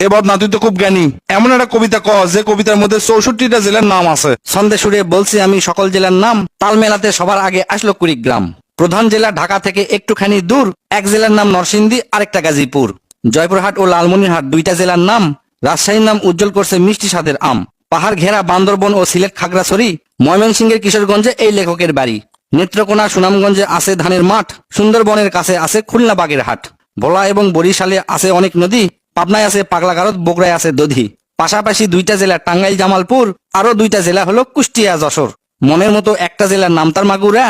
এবার না তুই তো খুব জ্ঞানী, এমন একটা কবিতা ক যে কবিতার মধ্যে 64টা জেলার নাম আছে। ছন্দে সুরে বলছি আমি সকল জেলার নাম, তাল মেলাতে সবার আগে আসলো কুড়িগ্রাম। প্রধান জেলা ঢাকা থেকে একটুখানি দূর, এক জেলার নাম নরসিংদী, আরেকটা গাজীপুর। জয়পুরহাট ও লালমনিরহাট দুইটা জেলার নাম, রাজশাহীর নাম উজ্জ্বল করছে মিষ্টি স্বাদের আম। পাহাড় ঘেরা বান্দরবন ও সিলেট খাগড়াছড়ি, ময়মনসিংহের কিশোরগঞ্জে এই লেখকের বাড়ি। নেত্রকোনা সুনামগঞ্জে আছে ধানের মাঠ, সুন্দরবনের কাছে আছে খুলনা বাগের হাট। ভোলা এবং বরিশালে আছে অনেক নদী, পাবনায় আছে পাগলাগারদ, বগুড়ায় আছে দধি। পাশাপাশি দুইটা জেলা টাঙ্গাইল জামালপুর, আরো দুইটা জেলা হলো কুষ্টিয়া যশোর। মনের মতো একটা জেলার নাম তার মাগুরা,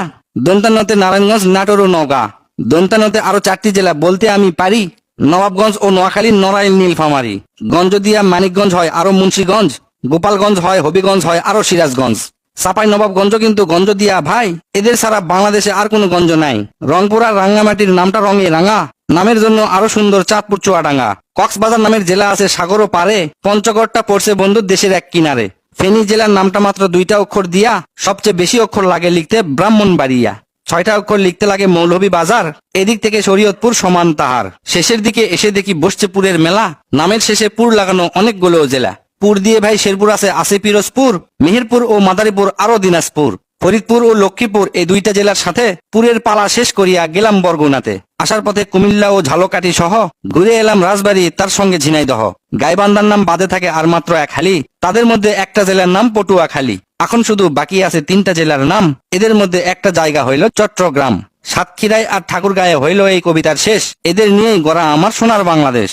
দন্তানতে নারায়ণগঞ্জ, নাটোর ও নওগাঁ। দন্তানতে আরো 4টি জেলা বলতে আমি পারি, নবাবগঞ্জ ও নোয়াখালী, নড়াইল, নীলফামারী। গঞ্জদিয়া মানিকগঞ্জ হয় আরো মুন্সিগঞ্জ, গোপালগঞ্জ হয়, হবিগঞ্জ হয় আরো সিরাজগঞ্জ। চাপাই নবাবগঞ্জ কিন্তু গঞ্জদিয়া ভাই, এদের ছাড়া বাংলাদেশে আর কোনো গঞ্জ নাই। রংপুর আর রাঙ্গামাটির নামটা রঙে রাঙা, নামের জন্য আরো সুন্দর চাঁদপুর চুয়াডাঙ্গা। কক্সবাজার নামের জেলা আছে সাগরও পারে, পঞ্চগড়টা পড়ছে বন্ধু দেশের এক কিনারে। ফেনী জেলার নামটা মাত্র 2টা অক্ষর দিয়া, সবচেয়ে বেশি অক্ষর লাগে লিখতে ব্রাহ্মণবাড়িয়া। 6টা অক্ষর লিখতে লাগে মৌলভীবাজার, এদিক থেকে শরীয়তপুর সমান তাহার। শেষের দিকে এসে দেখি বসছে পুরের মেলা, নামের শেষে পুর লাগানো অনেকগুলো জেলা। পুর দিয়ে ভাই শেরপুর আছে পিরোজপুর, মেহেরপুর ও মাদারীপুর আরো দিনাজপুর। ফরিদপুর ও লক্ষ্মীপুর এই দুইটা জেলার সাথে পুরের পালা শেষ করিয়া গেলাম বরগুনাতে। আসার পথে কুমিল্লা ও ঝালকাঠি সহ ঘুরে এলাম রাজবাড়ী, তার সঙ্গে ঝিনাইদহ। গাইবান্ধার নাম বাদে থাকে আর মাত্র 1 হালি, তাদের মধ্যে একটা জেলার নাম পটুয়াখালী। এখন শুধু বাকি আছে 3টা জেলার নাম, এদের মধ্যে একটা জায়গা হইল চট্টগ্রাম। সাতক্ষীরায় আর ঠাকুরগাঁয়ে হইল এই কবিতার শেষ। এদের নিয়েই গড়া আমার সোনার বাংলাদেশ।